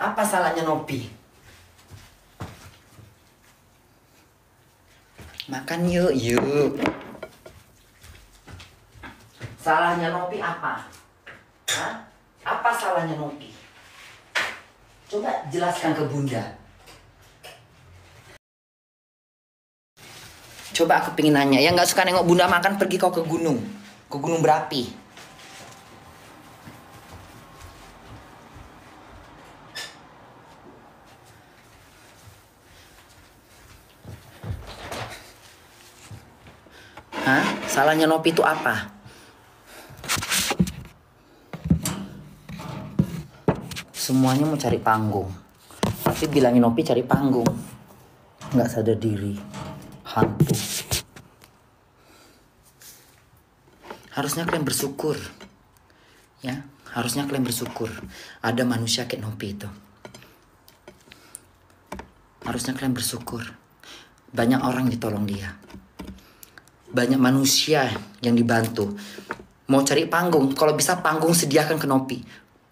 Apa salahnya Nopi? Makan yuk, yuk. Salahnya Nopi apa? Hah? Apa salahnya Nopi? Coba jelaskan ke Bunda. Coba aku pengen nanya, yang nggak suka nengok Bunda makan pergi kau ke gunung berapi. Hah? Salahnya Nopi itu apa? Semuanya mau cari panggung, tapi bilangin Nopi cari panggung, nggak sadar diri, hantu. Harusnya kalian bersyukur, ya. Harusnya kalian bersyukur ada manusia kayak Nopi itu. Harusnya kalian bersyukur banyak orang ditolong dia, banyak manusia yang dibantu. Mau cari panggung, kalau bisa panggung sediakan ke Nopi.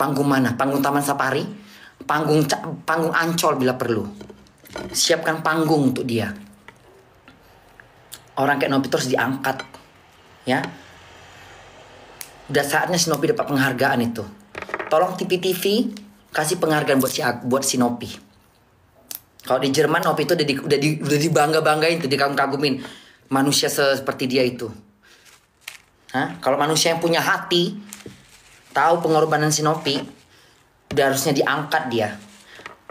Panggung mana? Panggung Taman Safari, panggung Ancol bila perlu. Siapkan panggung untuk dia. Orang kayak Nopi terus diangkat, ya. Udah saatnya si Nopi dapat penghargaan itu. Tolong TV-TV kasih penghargaan buat si Nopi. Kalau di Jerman Nopi itu udah dibangga-banggain tuh, dikagum-kagumin. Manusia seperti dia itu. Hah? Kalau manusia yang punya hati, tahu pengorbanan si Nopi, udah harusnya diangkat dia.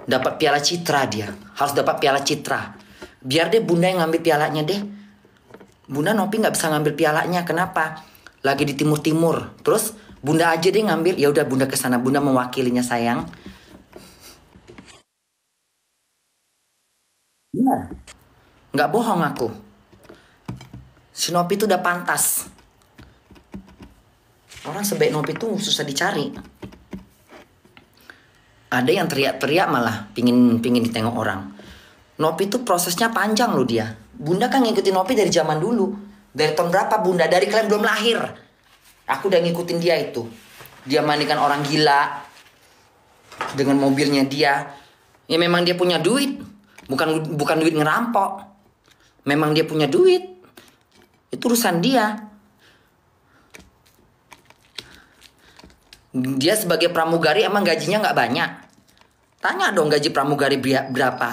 Dapat piala citra dia. Harus dapat piala citra. Biar deh Bunda yang ngambil pialanya deh. Bunda Nopi nggak bisa ngambil pialanya. Kenapa? Lagi di timur-timur. Terus Bunda aja deh ngambil. Ya udah Bunda kesana. Bunda mewakilinya sayang. Benar. Nggak bohong aku. Si Nopi itu udah pantas. Orang sebaik Nopi itu susah dicari. Ada yang teriak-teriak malah pingin ditengok orang. Nopi itu prosesnya panjang loh dia. Bunda kan ngikutin Nopi dari zaman dulu. Dari tahun berapa Bunda? Dari kalian belum lahir. Aku udah ngikutin dia itu. Dia mandikan orang gila. Dengan mobilnya dia. Ya memang dia punya duit. Bukan duit ngerampok. Memang dia punya duit. Itu urusan dia. Dia sebagai pramugari emang gajinya nggak banyak. Tanya dong gaji pramugari berapa?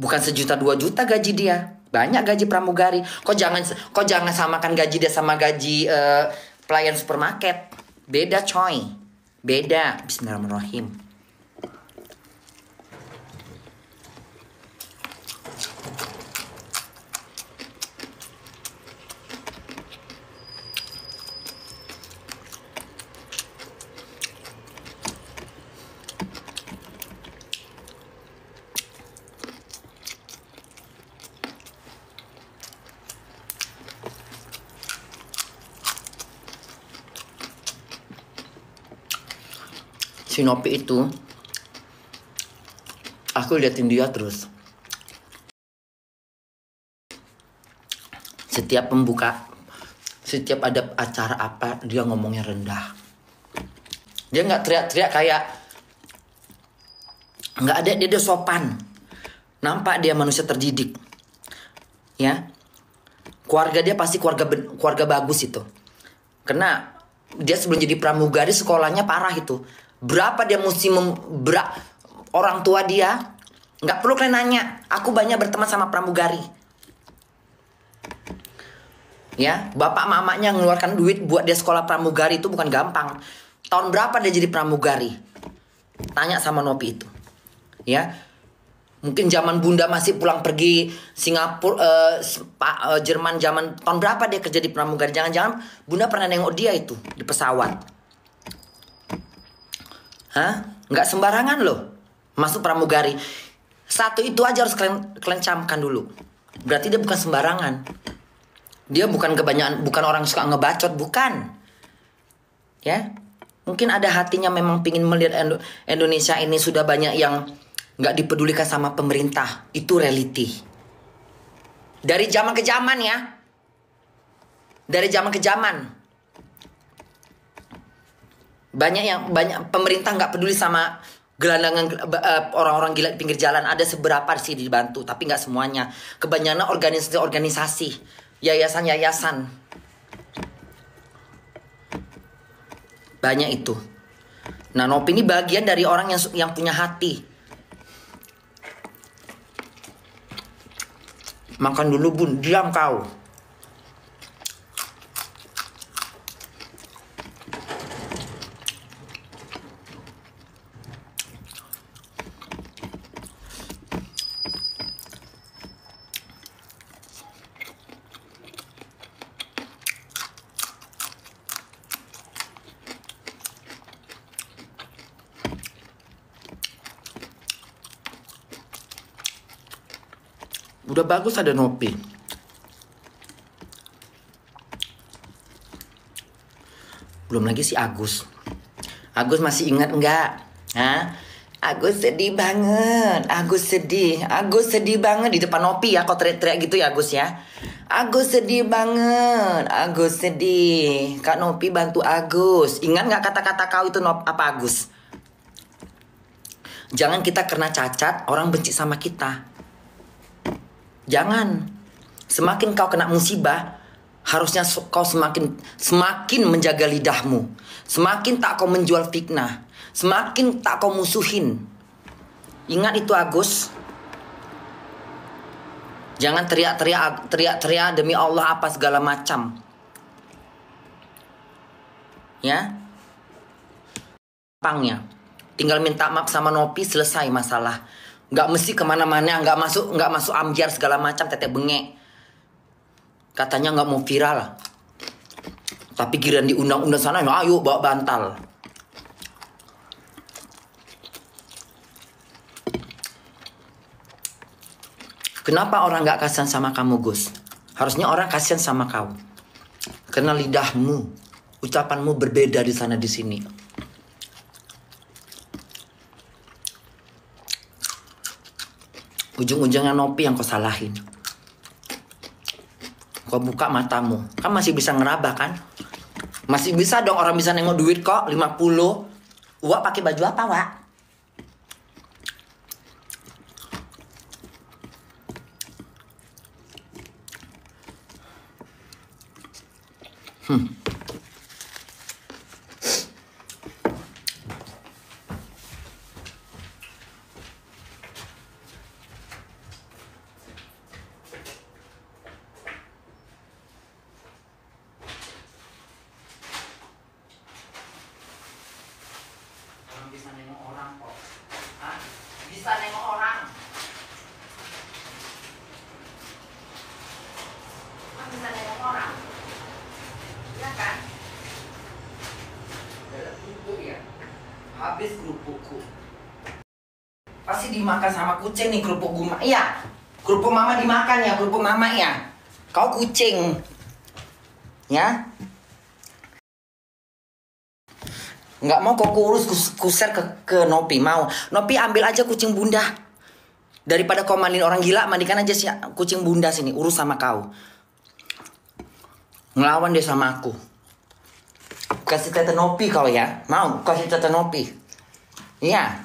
Bukan 1 juta 2 juta gaji dia. Banyak gaji pramugari. Kok jangan samakan gaji dia sama gaji pelayan supermarket. Beda coy. Beda. Bismillahirrahmanirrahim. Si Nopi itu, aku liatin dia terus. Setiap ada acara apa, dia ngomongnya rendah. Dia nggak teriak-teriak kayak, nggak ada, dia sopan. Nampak dia manusia terdidik, ya. Keluarga dia pasti keluarga bagus itu. Karena dia sebelum jadi pramugari sekolahnya parah itu. Berapa dia mesti orang tua dia nggak perlu kalian nanya. Aku banyak berteman sama pramugari, ya. Bapak mamanya ngeluarkan duit buat dia sekolah pramugari itu bukan gampang. Tahun berapa dia jadi pramugari? Tanya sama Nopi itu, ya. Mungkin zaman Bunda masih pulang pergi Singapura, Jerman, zaman tahun berapa dia kerja di pramugari? Jangan-jangan Bunda pernah nengok dia itu di pesawat. Hah? Nggak sembarangan loh masuk pramugari. Satu itu aja harus kalian camkan dulu. Berarti dia bukan sembarangan. Dia bukan orang suka ngebacot, bukan. Ya, mungkin ada hatinya memang pingin melihat Indonesia ini sudah banyak yang nggak dipedulikan sama pemerintah. Itu reality. Dari zaman ke zaman ya. Dari zaman ke zaman. Banyak pemerintah nggak peduli sama gelandangan orang-orang gila di pinggir jalan ada seberapa sih dibantu, tapi nggak semuanya. Kebanyakan organisasi-organisasi, yayasan-yayasan, banyak itu. Nah, Nopi ini bagian dari orang yang punya hati. Makan dulu bun, diam kau. Udah bagus ada Nopi. Belum lagi si Agus. Agus masih ingat enggak? Hah? Agus sedih banget. Agus sedih banget di depan Nopi ya. Kau teriak-teriak gitu ya Agus ya. Agus sedih banget. Agus sedih. Kak Nopi bantu Agus. Ingat nggak kata-kata kau itu apa Agus? Jangan kita karena cacat orang benci sama kita. Jangan. Semakin kau kena musibah, harusnya kau semakin menjaga lidahmu. Semakin tak kau menjual fitnah. Semakin tak kau musuhin. Ingat itu Agus. Jangan teriak-teriak demi Allah apa segala macam. Ya. Gampangnya. Tinggal minta maaf sama Nopi, selesai masalah. Nggak mesti kemana-mana, nggak masuk ambiar segala macam, tetek bengek. Katanya nggak mau viral. Tapi giliran di undang-undang sana, ayo bawa bantal. Kenapa orang nggak kasihan sama kamu, Gus? Harusnya orang kasihan sama kau. Karena lidahmu, ucapanmu berbeda di sana di sini. Ujung-ujungnya Nopi yang kau salahin. Kau buka matamu. Kan masih bisa ngeraba kan? Masih bisa dong orang bisa nengok duit kok 50. Wak pakai baju apa, Wak? Bisa nengok orang kok. Hah? Bisa nengok orang. Bisa nengok orang. Iya kan? Ada kerupuk ya. Habis kerupukku. Pasti dimakan sama kucing nih kerupuk guma. Iya. Kerupuk mama dimakan ya, kerupuk mama ya. Kau kucing. Ya. Nggak mau kok kurus kuser ke Nopi, mau Nopi ambil aja kucing bunda. Daripada kau mandiin orang gila, mandikan aja si kucing bunda sini, urus sama kau. Ngelawan dia sama aku. Kasih tete Nopi kau ya, mau kasih tete Nopi. Iya.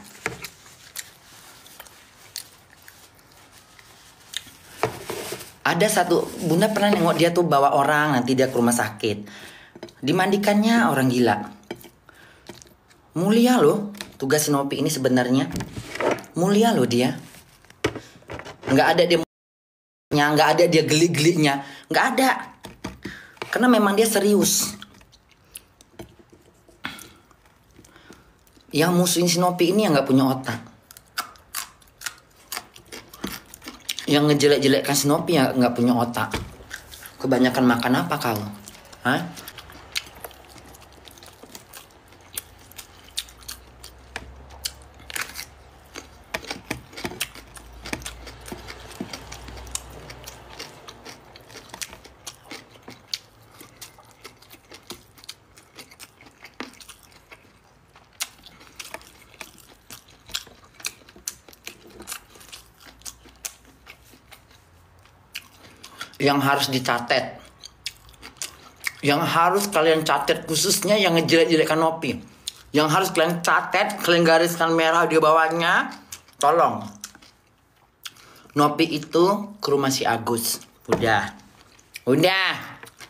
Ada satu bunda pernah nengok dia tuh bawa orang, nanti dia ke rumah sakit. Dimandikannya orang gila. Mulia loh tugas si Nopi ini sebenarnya. Mulia loh dia. Nggak ada dia nggak ada dia geli-gelinya. Nggak ada. Karena memang dia serius. Yang musuhin si Nopi ini yang nggak punya otak. Yang ngejelek-jelekkan si Nopi yang nggak punya otak. Kebanyakan makan apa kau? Hah? Yang harus dicatat, yang harus kalian catat khususnya yang ngejelek-jelekkan Nopi. Yang harus kalian catat, kalian gariskan merah di bawahnya. Tolong. Nopi itu ke rumah si Agus. Udah.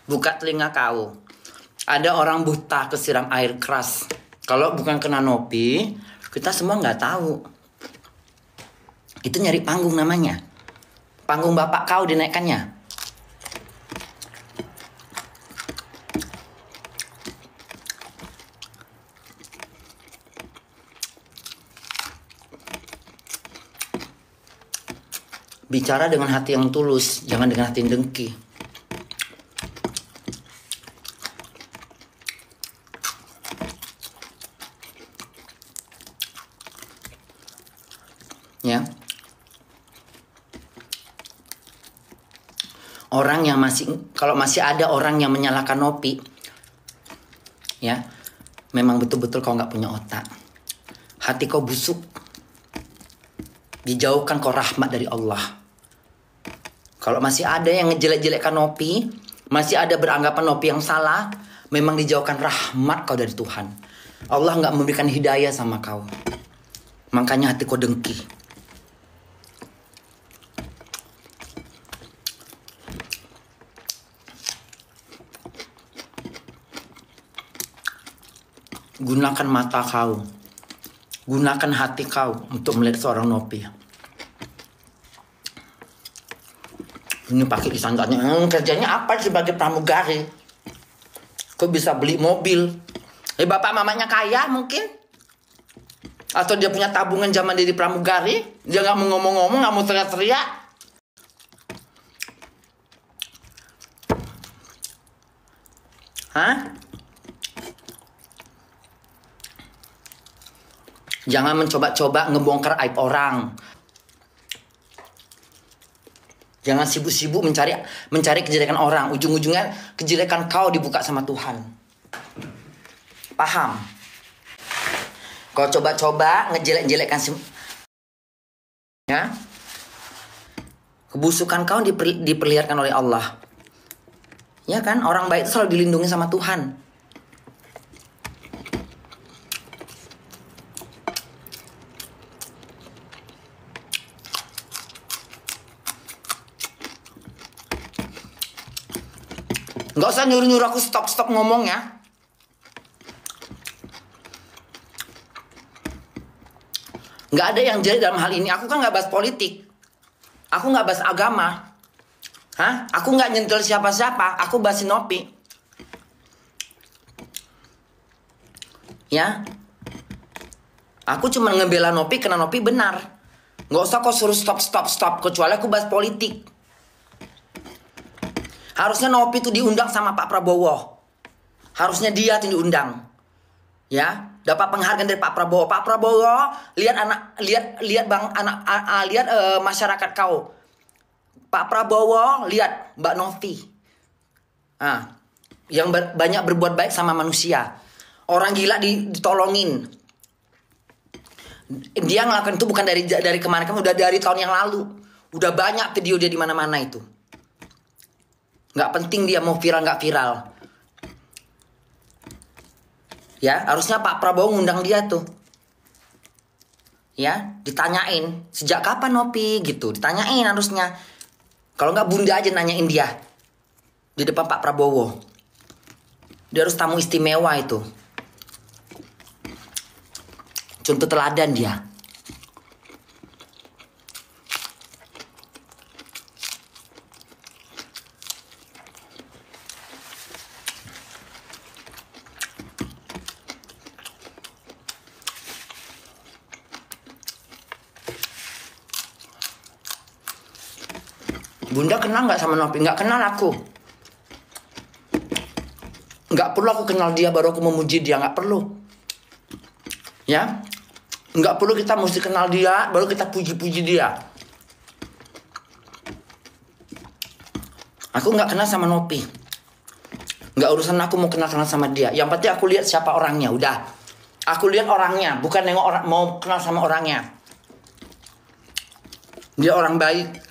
Buka telinga kau. Ada orang buta kesiram air keras. Kalau bukan kena Nopi, kita semua nggak tahu. Itu nyari panggung namanya. Panggung bapak kau dinaikkannya. Bicara dengan hati yang tulus, jangan dengan hati yang dengki. Ya. Orang yang kalau masih ada orang yang menyalahkan Nopi, ya, memang betul-betul kau nggak punya otak. Hati kau busuk. Dijauhkan kau rahmat dari Allah. Kalau masih ada yang ngejelek-jelekkan Nopi, masih ada beranggapan Nopi yang salah, memang dijauhkan rahmat kau dari Tuhan. Allah nggak memberikan hidayah sama kau. Makanya hati kau dengki. Gunakan mata kau. Gunakan hati kau untuk melihat seorang Nopi. Ini pakai disangkanya, kerjanya apa sebagai pramugari? Kok bisa beli mobil? Bapak mamanya kaya mungkin? Atau dia punya tabungan zaman dia di pramugari? Dia nggak mau ngomong-ngomong, nggak mau teriak-teriak? Hah? Jangan mencoba-coba ngebongkar aib orang. Jangan sibuk-sibuk mencari kejelekan orang. Ujung-ujungnya kejelekan kau dibuka sama Tuhan. Paham? Kau coba-coba ngejelek-jelekkan ya. Kebusukan kau diperlihatkan oleh Allah. Ya kan? Orang baik itu selalu dilindungi sama Tuhan. Nggak usah nyuruh-nyuruh aku stop ngomong ya. Nggak ada yang jelek dalam hal ini. Aku kan nggak bahas politik. Aku nggak bahas agama. Hah? Aku nggak nyentil siapa-siapa. Aku bahas Nopi. Ya. Aku cuma ngebela Nopi karena Nopi benar. Nggak usah kau suruh stop. Kecuali aku bahas politik. Harusnya Nopi itu diundang sama Pak Prabowo. Harusnya dia yang diundang. Ya, dapat penghargaan dari Pak Prabowo. Pak Prabowo, lihat masyarakat kau. Pak Prabowo, lihat Mbak Novi. Yang banyak berbuat baik sama manusia. Orang gila ditolongin. Dia ngelakuin itu bukan dari kemarin, udah dari tahun yang lalu. Udah banyak video dia di mana-mana itu. Nggak penting dia mau viral nggak viral. Ya, harusnya Pak Prabowo ngundang dia tuh. Ya, ditanyain sejak kapan Nopi gitu, ditanyain harusnya. Kalau nggak Bunda aja nanyain dia di depan Pak Prabowo. Dia harus tamu istimewa itu. Contoh teladan dia. Bunda kenal nggak sama Nopi? Nggak kenal aku. Nggak perlu aku kenal dia baru aku memuji dia. Nggak perlu. Ya. Nggak perlu kita mesti kenal dia baru kita puji-puji dia. Aku nggak kenal sama Nopi. Nggak urusan aku mau kenal-kenal sama dia. Yang penting aku lihat siapa orangnya. Udah. Aku lihat orangnya. Bukan nengok orang, mau kenal sama orangnya. Dia orang baik.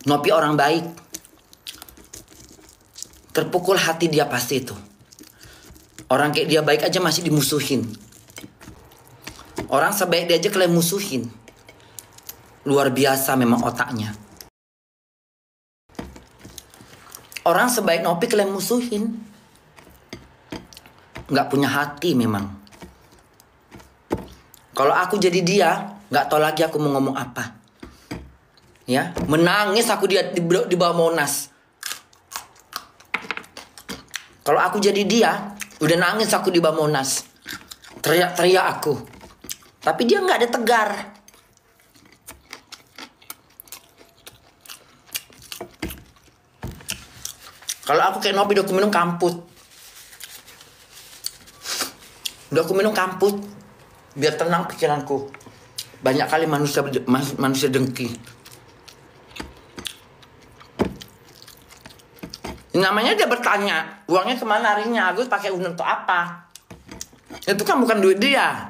Nopi orang baik. Terpukul hati dia pasti itu. Orang kayak dia baik aja masih dimusuhin. Orang sebaik dia aja kalian musuhin. Luar biasa memang otaknya. Orang sebaik Nopi kalian musuhin. Nggak punya hati memang. Kalau aku jadi dia, nggak tahu lagi aku mau ngomong apa. Ya, menangis aku di bawah Monas. Kalau aku jadi dia, udah nangis aku di bawah Monas. Teriak-teriak aku. Tapi dia nggak ada tegar. Kalau aku kayak Nopi, udah aku minum kamput. Udah aku minum kamput. Biar tenang pikiranku. Banyak kali manusia dengki. Namanya dia bertanya, uangnya kemana harinya? Agus pakai untuk apa? Itu kan bukan duit dia.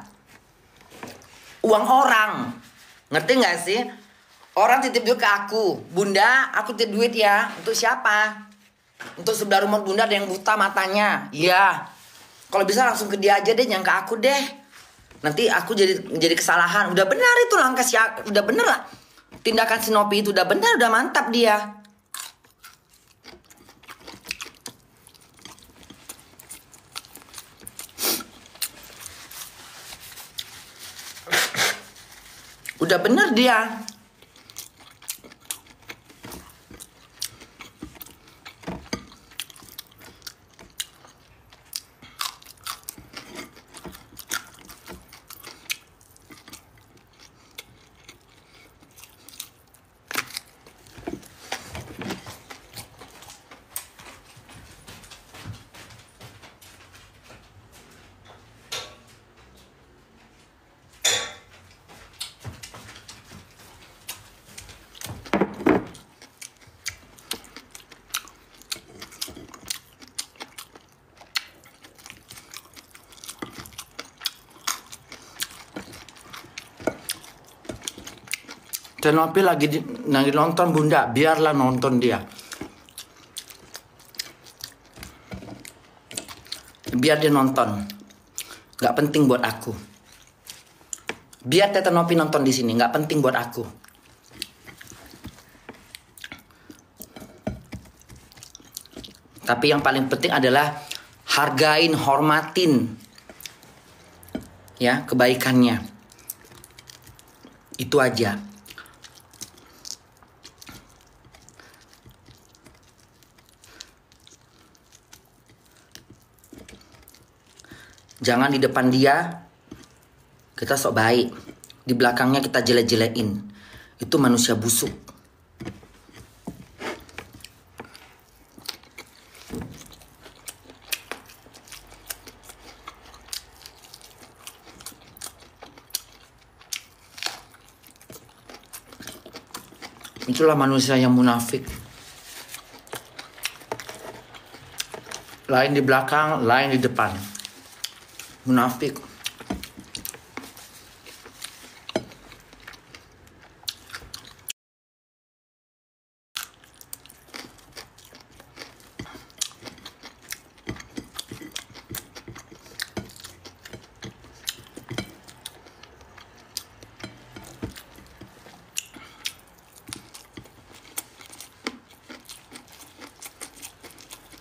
Uang orang. Ngerti gak sih? Orang titip duit ke aku. Bunda, aku titip duit ya. Untuk siapa? Untuk sebelah rumah bunda ada yang buta matanya. Iya. Kalau bisa langsung ke dia aja deh, jangan ke aku deh. Nanti aku jadi kesalahan. Udah benar itu langkah udah bener lah. Tindakan si Nopi itu udah benar, udah mantap dia. Udah bener dia. Nopi lagi nonton bunda, biarlah nonton dia. Biar dia nonton. Gak penting buat aku. Biar Tete Nopi nonton di sini, gak penting buat aku. Tapi yang paling penting adalah hargain, hormatin ya kebaikannya. Itu aja. Jangan di depan dia kita sok baik, di belakangnya kita jelek-jelekin. Itu manusia busuk. Itulah manusia yang munafik. Lain di belakang, lain di depan. Munafik.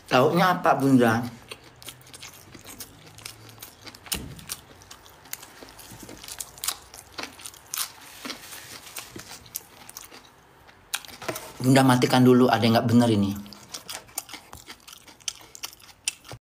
Lauknya apa bunda? Bunda matikan dulu, ada yang nggak bener ini.